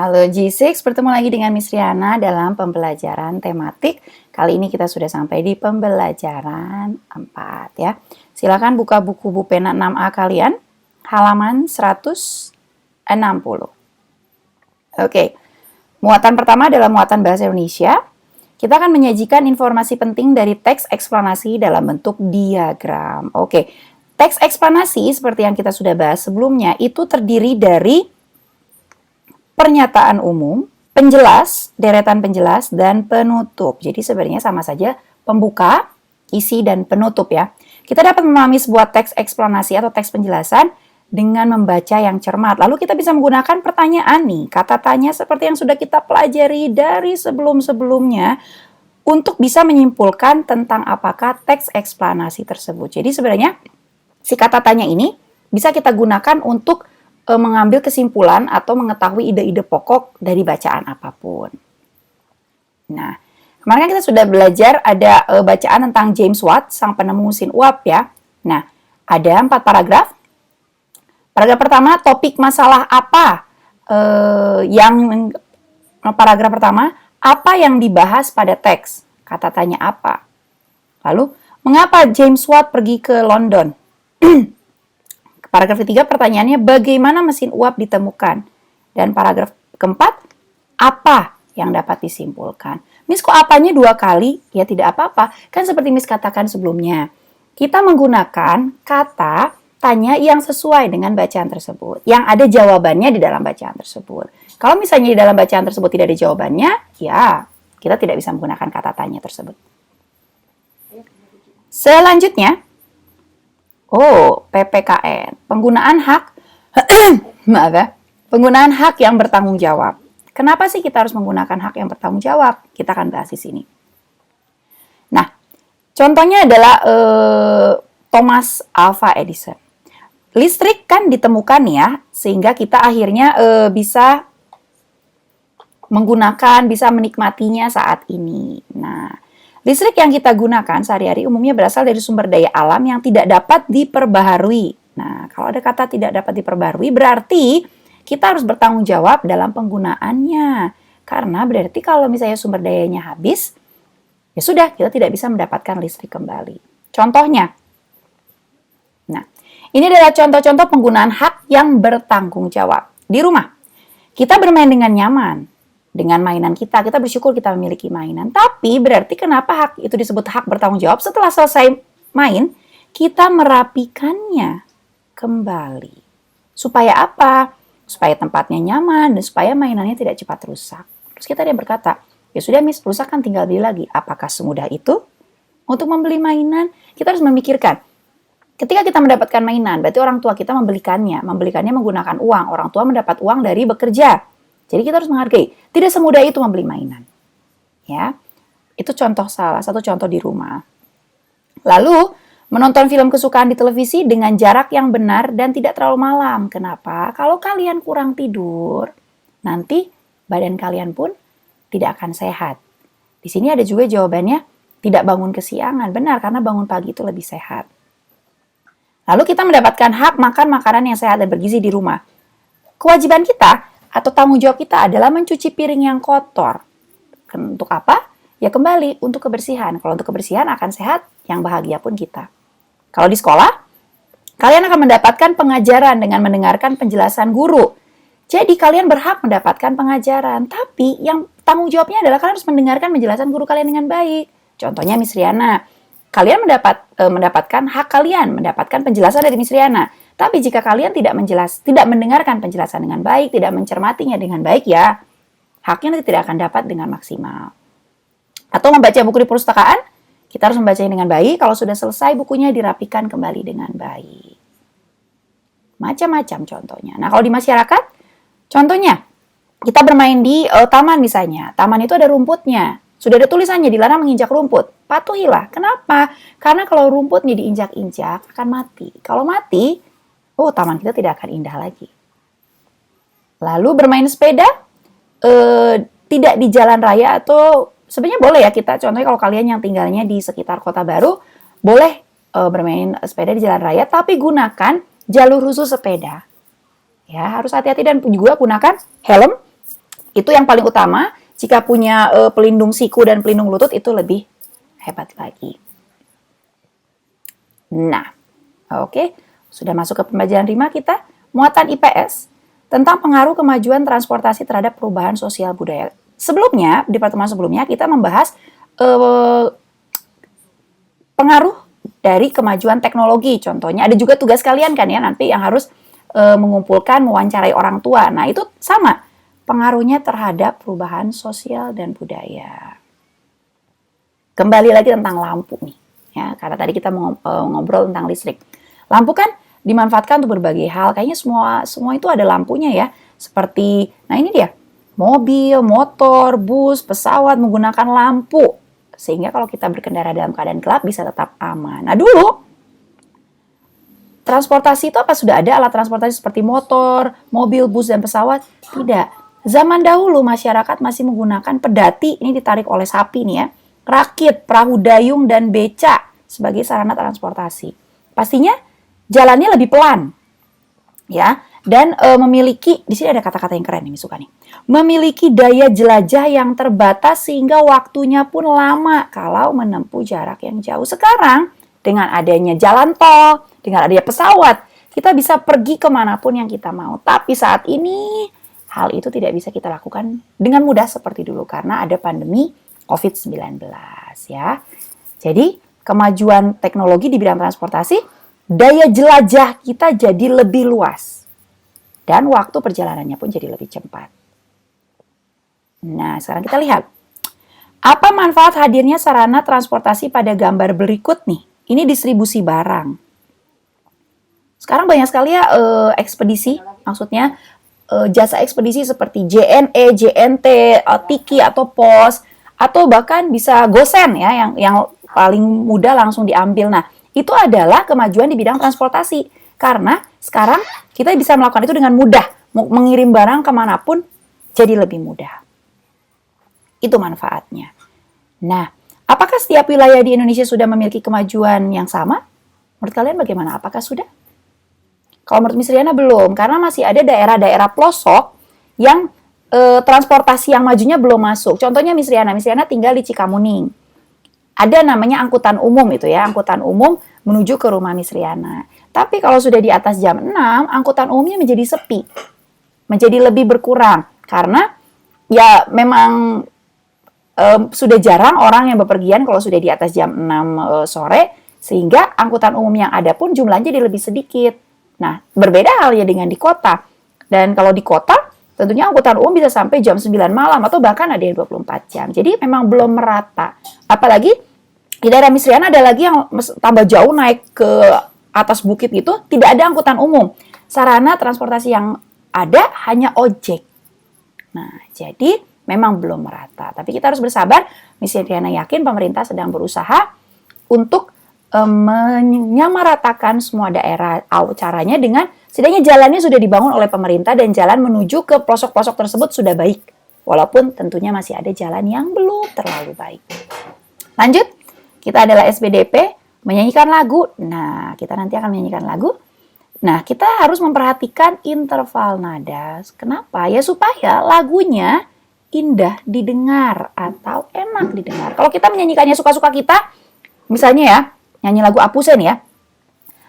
Halo G6, bertemu lagi dengan Miss Riana dalam pembelajaran tematik. Kali ini kita sudah sampai di pembelajaran 4 ya. Silakan buka buku pena 6A kalian, halaman 160. Oke, muatan pertama adalah muatan bahasa Indonesia. Kita akan menyajikan informasi penting dari teks eksplanasi dalam bentuk diagram. Oke, teks eksplanasi seperti yang kita sudah bahas sebelumnya itu terdiri dari pernyataan umum, penjelas, deretan penjelas, dan penutup. Jadi sebenarnya sama saja pembuka, isi, dan penutup ya. Kita dapat memahami sebuah teks eksplanasi atau teks penjelasan dengan membaca yang cermat. Lalu kita bisa menggunakan pertanyaan nih, kata tanya seperti yang sudah kita pelajari dari sebelum-sebelumnya untuk bisa menyimpulkan tentang apakah teks eksplanasi tersebut. Jadi sebenarnya si kata tanya ini bisa kita gunakan untuk mengambil kesimpulan atau mengetahui ide-ide pokok dari bacaan apapun. Nah, kemarin kan kita sudah belajar ada bacaan tentang James Watt, sang penemu mesin uap ya. Nah, ada 4 paragraf. Paragraf pertama, topik masalah apa? Paragraf pertama, apa yang dibahas pada teks? Kata tanya apa? Lalu, mengapa James Watt pergi ke London? Paragraf ketiga, pertanyaannya bagaimana mesin uap ditemukan? Dan paragraf keempat, apa yang dapat disimpulkan? Miss, kok apanya 2 kali? Ya tidak apa-apa. Kan seperti Miss katakan sebelumnya, kita menggunakan kata tanya yang sesuai dengan bacaan tersebut. Yang ada jawabannya di dalam bacaan tersebut. Kalau misalnya di dalam bacaan tersebut tidak ada jawabannya, ya kita tidak bisa menggunakan kata tanya tersebut. Selanjutnya, PPKN, penggunaan hak, maaf ya, penggunaan hak yang bertanggung jawab. Kenapa sih kita harus menggunakan hak yang bertanggung jawab? Kita akan bahas di sini. Nah, contohnya adalah Thomas Alva Edison. Listrik kan ditemukan ya, sehingga kita akhirnya bisa menggunakan, bisa menikmatinya saat ini. Nah, listrik yang kita gunakan sehari-hari umumnya berasal dari sumber daya alam yang tidak dapat diperbaharui. Nah, kalau ada kata tidak dapat diperbaharui, berarti kita harus bertanggung jawab dalam penggunaannya. Karena berarti kalau misalnya sumber dayanya habis, ya sudah, kita tidak bisa mendapatkan listrik kembali. Contohnya, nah, ini adalah contoh-contoh penggunaan hak yang bertanggung jawab. Di rumah, kita bermain dengan nyaman. Dengan mainan kita bersyukur kita memiliki mainan. Tapi berarti kenapa hak itu disebut hak bertanggung jawab? Setelah selesai main, kita merapikannya kembali. Supaya apa? Supaya tempatnya nyaman dan supaya mainannya tidak cepat rusak. Terus kita dia berkata, ya sudah Miss, rusak kan tinggal beli lagi. Apakah semudah itu? Untuk membeli mainan, kita harus memikirkan. Ketika kita mendapatkan mainan, berarti orang tua kita membelikannya. Membelikannya menggunakan uang. Orang tua mendapat uang dari bekerja. Jadi kita harus menghargai. Tidak semudah itu membeli mainan. Ya, itu salah satu contoh di rumah. Lalu, menonton film kesukaan di televisi dengan jarak yang benar dan tidak terlalu malam. Kenapa? Kalau kalian kurang tidur, nanti badan kalian pun tidak akan sehat. Di sini ada juga jawabannya, tidak bangun kesiangan. Benar, karena bangun pagi itu lebih sehat. Lalu kita mendapatkan hak makan makanan yang sehat dan bergizi di rumah. Kewajiban kita atau tanggung jawab kita adalah mencuci piring yang kotor. Untuk apa? Ya kembali untuk kebersihan. Kalau untuk kebersihan akan sehat, yang bahagia pun kita. Kalau di sekolah, kalian akan mendapatkan pengajaran dengan mendengarkan penjelasan guru. Jadi kalian berhak mendapatkan pengajaran. Tapi yang tanggung jawabnya adalah kalian harus mendengarkan penjelasan guru kalian dengan baik. Contohnya Miss Riana. Kalian mendapatkan hak kalian, mendapatkan penjelasan dari Miss Riana. Tapi jika kalian tidak mendengarkan penjelasan dengan baik, tidak mencermatinya dengan baik, ya haknya nanti tidak akan dapat dengan maksimal. Atau membaca buku di perpustakaan, kita harus membacanya dengan baik. Kalau sudah selesai bukunya, dirapikan kembali dengan baik. Macam-macam contohnya. Nah, kalau di masyarakat, contohnya, kita bermain di taman misalnya. Taman itu ada rumputnya. Sudah ada tulisannya, dilarang menginjak rumput. Patuhilah. Kenapa? Karena kalau rumputnya diinjak-injak, akan mati. Kalau mati, taman kita tidak akan indah lagi. Lalu bermain sepeda, tidak di jalan raya atau sebenarnya boleh ya kita, contohnya kalau kalian yang tinggalnya di sekitar kota baru, boleh bermain sepeda di jalan raya, tapi gunakan jalur khusus sepeda. Ya, harus hati-hati dan juga gunakan helm Itu yang paling utama. Jika punya pelindung siku dan pelindung lutut itu lebih hebat lagi. Nah, oke. Sudah masuk ke pembelajaran 5 kita. Muatan IPS tentang pengaruh kemajuan transportasi terhadap perubahan sosial budaya. Sebelumnya, di pertemuan sebelumnya kita membahas pengaruh dari kemajuan teknologi. Contohnya ada juga tugas kalian kan ya nanti yang harus mengumpulkan, mewawancarai orang tua. Nah, itu sama pengaruhnya terhadap perubahan sosial dan budaya. Kembali lagi tentang lampu nih. Ya, karena tadi kita ngobrol tentang listrik. Lampu kan dimanfaatkan untuk berbagai hal. Kayaknya semua itu ada lampunya ya. Seperti, nah ini dia, mobil, motor, bus, pesawat menggunakan lampu. Sehingga kalau kita berkendara dalam keadaan gelap bisa tetap aman. Nah dulu, transportasi itu apa? Sudah ada alat transportasi seperti motor, mobil, bus, dan pesawat? Tidak. Zaman dahulu masyarakat masih menggunakan pedati, ini ditarik oleh sapi nih ya, rakit, perahu dayung, dan beca sebagai sarana transportasi. Pastinya jalannya lebih pelan, ya, dan memiliki, di sini ada kata-kata yang keren nih, suka nih, memiliki daya jelajah yang terbatas sehingga waktunya pun lama kalau menempuh jarak yang jauh. Sekarang dengan adanya jalan tol, dengan adanya pesawat, kita bisa pergi kemanapun yang kita mau. Tapi saat ini hal itu tidak bisa kita lakukan dengan mudah seperti dulu karena ada pandemi COVID-19 ya. Jadi kemajuan teknologi di bidang transportasi, daya jelajah kita jadi lebih luas. Dan waktu perjalanannya pun jadi lebih cepat. Nah, sekarang kita lihat. Apa manfaat hadirnya sarana transportasi pada gambar berikut nih? Ini distribusi barang. Sekarang banyak sekali ya ekspedisi, maksudnya jasa ekspedisi seperti JNE, JNT, Tiki atau Pos, atau bahkan bisa Gosen ya, yang paling mudah langsung diambil. Nah, itu adalah kemajuan di bidang transportasi. Karena sekarang kita bisa melakukan itu dengan mudah. Mengirim barang kemanapun jadi lebih mudah. Itu manfaatnya. Nah, apakah setiap wilayah di Indonesia sudah memiliki kemajuan yang sama? Menurut kalian bagaimana? Apakah sudah? Kalau menurut Miss Riana belum. Karena masih ada daerah-daerah pelosok yang transportasi yang majunya belum masuk. Contohnya Miss Riana tinggal di Cikamuning. Ada namanya angkutan umum itu ya, angkutan umum menuju ke rumah Miss Riana. Tapi kalau sudah di atas jam 6, angkutan umumnya menjadi sepi. Menjadi lebih berkurang. Karena ya memang sudah jarang orang yang bepergian kalau sudah di atas jam 6 sore, sehingga angkutan umum yang ada pun jumlahnya jadi lebih sedikit. Nah, berbeda halnya dengan di kota. Dan kalau di kota, tentunya angkutan umum bisa sampai jam 9 malam atau bahkan ada yang 24 jam. Jadi memang belum merata. Apalagi di daerah Miss Riana ada lagi yang tambah jauh naik ke atas bukit gitu, tidak ada angkutan umum. Sarana transportasi yang ada hanya ojek. Nah, jadi memang belum merata. Tapi kita harus bersabar. Miss Riana yakin pemerintah sedang berusaha untuk menyamaratakan semua daerah. Caranya dengan setidaknya jalannya sudah dibangun oleh pemerintah dan jalan menuju ke pelosok-pelosok tersebut sudah baik. Walaupun tentunya masih ada jalan yang belum terlalu baik. Lanjut, kita adalah SBDP, menyanyikan lagu. Nah, kita nanti akan menyanyikan lagu. Nah, kita harus memperhatikan interval nada. Kenapa? Ya supaya lagunya indah didengar atau enak didengar. Kalau kita menyanyikannya suka-suka kita, misalnya ya, nyanyi lagu Apuse nih ya.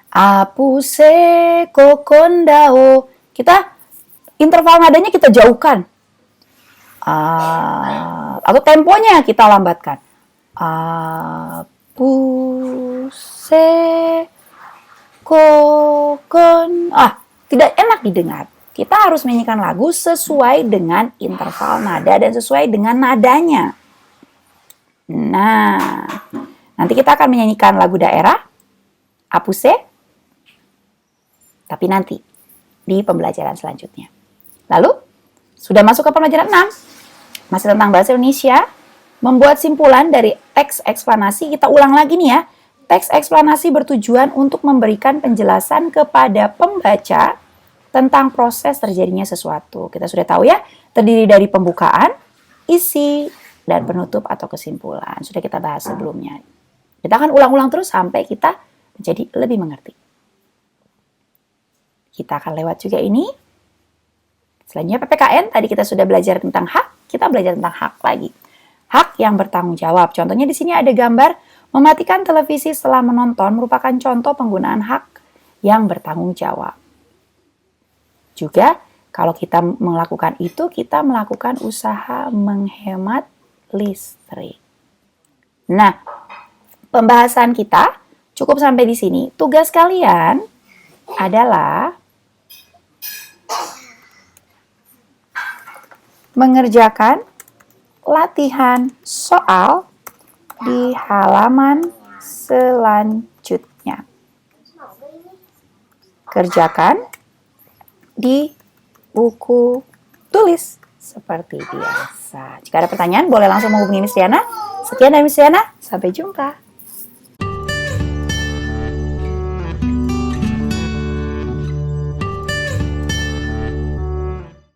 Apuse kokondao. Kita interval nadanya kita jauhkan. Atau temponya kita lambatkan. Apuse kokon. Tidak enak didengar. Kita harus menyanyikan lagu sesuai dengan interval nada dan sesuai dengan nadanya. Nah, nanti kita akan menyanyikan lagu daerah, Apuse, tapi nanti di pembelajaran selanjutnya. Lalu, sudah masuk ke pembelajaran 6, masih tentang bahasa Indonesia, membuat simpulan dari teks eksplanasi. Kita ulang lagi nih ya. Teks eksplanasi bertujuan untuk memberikan penjelasan kepada pembaca tentang proses terjadinya sesuatu. Kita sudah tahu ya, terdiri dari pembukaan, isi, dan penutup atau kesimpulan. Sudah kita bahas sebelumnya. Kita akan ulang-ulang terus sampai kita menjadi lebih mengerti. Kita akan lewat juga ini. Selanjutnya PPKN, tadi kita sudah belajar tentang hak, kita belajar tentang hak lagi. Hak yang bertanggung jawab. Contohnya di sini ada gambar mematikan televisi setelah menonton merupakan contoh penggunaan hak yang bertanggung jawab. Juga kalau kita melakukan itu, kita melakukan usaha menghemat listrik. Nah, pembahasan kita cukup sampai di sini. Tugas kalian adalah mengerjakan latihan soal di halaman selanjutnya. Kerjakan di buku tulis seperti biasa. Jika ada pertanyaan, boleh langsung menghubungi Miss Diana. Sekian dari Miss Diana, sampai jumpa.